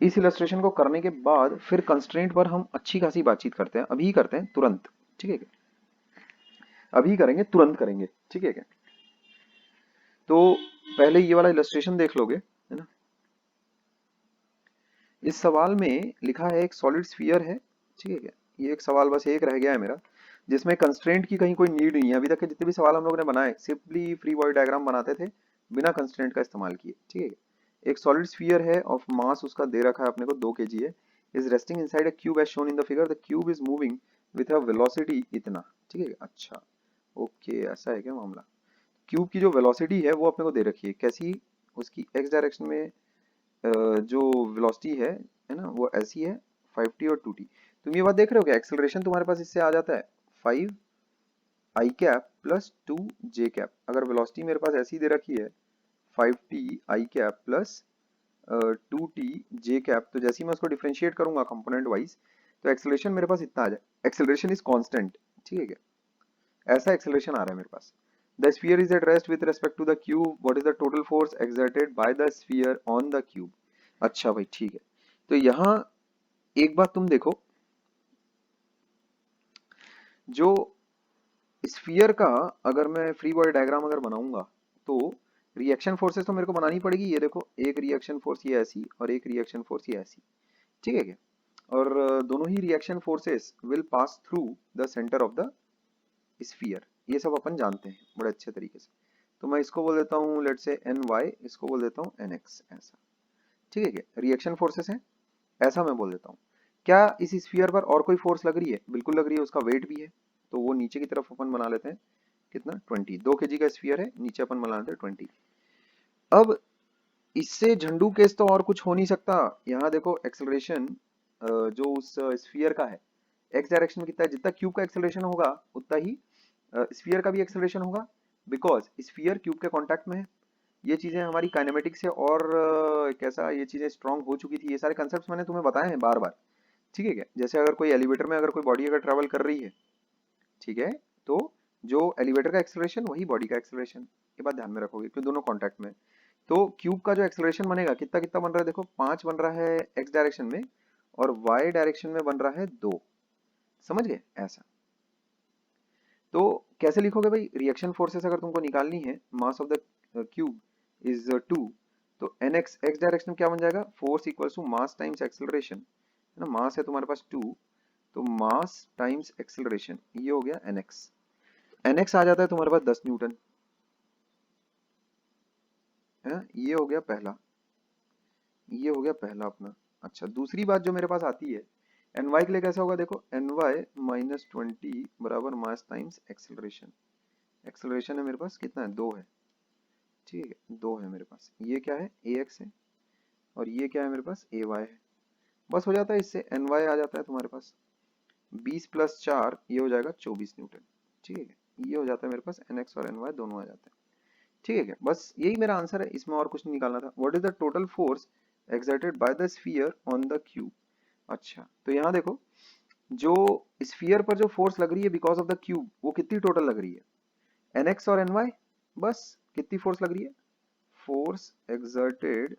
इस इलस्ट्रेशन को करने के बाद फिर कंस्ट्रेंट पर हम अच्छी खासी बातचीत करते हैं, अभी करते हैं तुरंत। ठीक है क्या? अभी करेंगे, तुरंत करेंगे। ठीक है क्या? तो पहले ये वाला इलस्ट्रेशन देख लोगे, है ना। इस सवाल में लिखा है एक सॉलिड स्फीयर है। ठीक है क्या? ये एक सवाल बस एक रह गया है मेरा, जिसमें कंस्ट्रेंट की कहीं कोई नीड नहीं है। अभी तक के जितने भी सवाल हम लोगों ने बनाए सिंपली फ्री बॉडी डायग्राम बनाते थे बिना कंस्ट्रेंट का इस्तेमाल किए। ठीक है क्या? एक सॉलिड स्फीयर है ऑफ मास, उसका दे रखा है अपने को 2 kg है, is resting inside a cube as shown in the figure, the cube is moving with a velocity इतना। ठीक है, अच्छा, ओके, ऐसा है क्या मामला। क्यूब की जो वेलोसिटी है वो अपने को दे रखी है, कैसी, उसकी एक्स डायरेक्शन में जो वेलोसिटी है ना, वो ऐसी है 5t और 2t। तुम ये बात देख रहे हो कि एक्सेलरेशन तुम्हारे पास इससे आ जाता है 5 आई कैप प्लस 2 जे कैप। अगर वेलोसिटी मेरे पास ऐसी दे रखी है 5t आई कैप प्लस 2t जे कैप, तो जैसे ही मैं उसको डिफरेंशिएट करूंगा कंपोनेंट वाइज, तो एक्सेलरेशन मेरे पास इतना आ जाए। Acceleration is constant. ठीक है क्या? ऐसा एक्सेलरेशन आ रहा है मेरे पास। The sphere is at rest with respect to the cube, what is the total force exerted by the sphere on the cube. अच्छा भाई, ठीक है। तो यहाँ एक बात तुम देखो, जो स्फीयर का अगर मैं फ्री बॉडी डायग्राम अगर बनाऊंगा, तो रिएक्शन फोर्सेस तो मेरे को बनानी पड़ेगी। ये देखो, एक रिएक्शन फोर्स ये ऐसी और एक रिएक्शन फोर्स ये ऐसी। ठीक है क्या? और दोनों ही reaction forces will pass through the centre of the sphere. ये सब अपन जानते हैं बड़े अच्छे तरीके से। तो मैं इसको बोल देता हूँ लेट से एन वाई, इसको बोल देता हूँ एन एक्स, ऐसा। ठीक है क्या? रिएक्शन फोर्सेस हैं, ऐसा मैं बोल देता हूँ। क्या इस स्फीयर पर और कोई फोर्स लग रही है? बिल्कुल लग रही है, उसका वेट भी है। तो वो नीचे की तरफ अपन बना लेते हैं, कितना, 20। 2 kg का स्फीयर है, नीचे अपन बना लेते हैं 20। अब इससे झंडू केस तो और कुछ हो नहीं सकता। यहाँ देखो एक्सेलरेशन जो उस स्फीयर का है, एक्स डायरेक्शन में कितना है, जितना क्यूब का एक्सेलरेशन होगा उतना ही स्फीयर का भी एक्सेलरेशन होगा, बिकॉज स्फीयर क्यूब के कांटेक्ट में है। ये चीजें हमारी काइनेमेटिक्स से और कैसा ये चीजें स्ट्रांग हो चुकी थी। ये सारे कंसेप्ट मैंने तुम्हें बताए हैं बार बार। ठीक है क्या? जैसे अगर कोई एलिवेटर में अगर कोई बॉडी अगर ट्रेवल कर रही है, ठीक है, तो जो एलिवेटर का एक्सेलरेशन वही बॉडी का एक्सेलरेशन। ये बात ध्यान में रखोगे क्योंकि दोनों कांटेक्ट में। तो क्यूब का जो एक्सेलरेशन बनेगा कितना कितना बन रहा है, देखो 5 बन रहा है एक्स डायरेक्शन में, और वाई डायरेक्शन में बन रहा है 2। समझ गए ऐसा? तो कैसे लिखोगे भाई, रिएक्शन फोर्सेस अगर तुमको निकालनी है, mass of the cube is 2, तो एन एक्स, एक्स डायरेक्शन में क्या बन जाएगा, force equals to mass times acceleration, है ना। मास है तुम्हारे पास 2, तो मास टाइम्स एक्सेलरेशन, ये हो गया एन एक्स। एन एक्स आ जाता है तुम्हारे पास 10 न्यूटन, है। ये हो गया पहला, ये हो गया पहला अपना। अच्छा, दूसरी बात जो मेरे पास आती है, एन वाई के लिए कैसा होगा, देखो एन वाई -20 बराबर मास टाइम्स एक्सेलरेशन। एक्सेलरेशन है मेरे पास कितना है, 2 है। ठीक है, 2 है मेरे पास। ये क्या है, ए एक्स है, और ये क्या है मेरे पास, ए वाई है। बस हो जाता है, इससे एन वाई आ जाता है तुम्हारे पास 20 + 4, ये हो जाएगा 24 न्यूटन। ठीक है, ये हो जाता है मेरे पास एन एक्स और एन वाई दोनों आ जाते हैं। ठीक है क्या? बस यही मेरा आंसर है, इसमें और कुछ नहीं निकालना था। What is the total force exerted by the sphere on the cube. अच्छा, तो यहाँ देखो, जो स्फीयर पर जो फोर्स लग रही है बिकॉज ऑफ द क्यूब, वो कितनी टोटल लग रही है, एन एक्स और एन वाई। बस कितनी फोर्स लग रही है, force exerted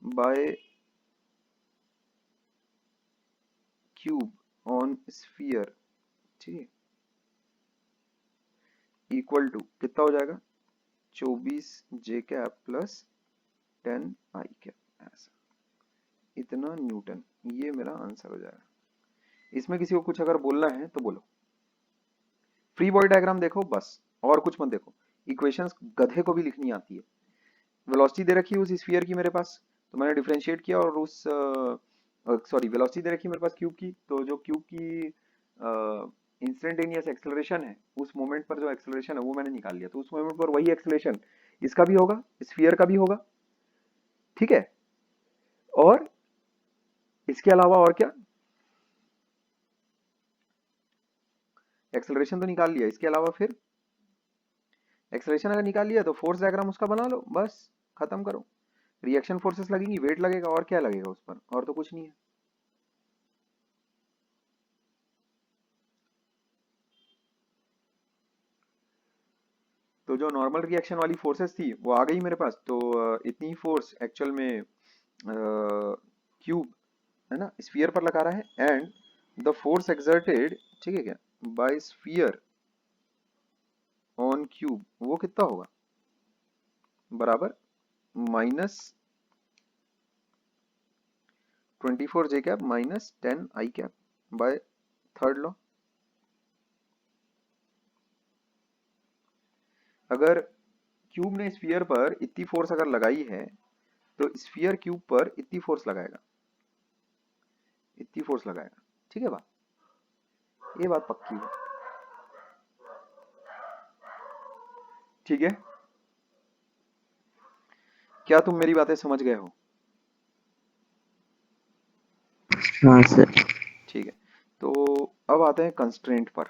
bye cube on sphere, ठीक है, इक्वल टू कितना हो जाएगा, 24 जे कैप प्लस 10 आई कैप, ऐसा, इतना न्यूटन। ये मेरा आंसर हो जाएगा। इसमें किसी को कुछ अगर बोलना है तो बोलो। फ्री बॉडी डायग्राम देखो बस, और कुछ मत देखो। इक्वेशंस गधे को भी लिखनी आती है। वेलोसिटी दे रखी है उस स्फीयर की मेरे पास, तो मैंने डिफरेंशिएट किया, और उस सॉरी, वेलोसिटी दे रखी है मेरे पास क्यूब की, तो जो क्यूब की इंस्टेंटेनियस एक्सेलरेशन है, उस मोमेंट पर जो एक्सेलरेशन है वो मैंने निकाल लिया। तो उस मोमेंट पर वही एक्सेलरेशन इसका भी होगा, स्फीयर का भी होगा। ठीक है, और इसके अलावा और क्या, एक्सेलरेशन तो निकाल लिया, इसके अलावा फिर एक्सेलरेशन अगर निकाल लिया तो फोर्स डायग्राम उसका बना लो, बस खत्म करो। रिएक्शन फोर्सेस लगेंगी, वेट लगेगा, और क्या लगेगा उस पर, और तो कुछ नहीं है। तो जो नॉर्मल रिएक्शन वाली फोर्सेस थी वो आ गई मेरे पास, तो इतनी फोर्स एक्चुअल में क्यूब है ना, स्फीयर पर लगा रहा है, एंड द फोर्स एक्सर्टेड, ठीक है क्या, बाय स्फीयर ऑन क्यूब, वो कितना होगा, बराबर -24 J cap -10 I cap by third law. अगर क्यूब ने स्फीयर पर इतनी फोर्स अगर लगाई है तो स्फीयर क्यूब पर इतनी फोर्स लगाएगा, इतनी फोर्स लगाएगा, ठीक है बात, ये बात पक्की है, ठीक है। क्या तुम मेरी बातें समझ गए हो? हाँ सर। ठीक है, तो अब आते हैं कंस्ट्रेंट पर।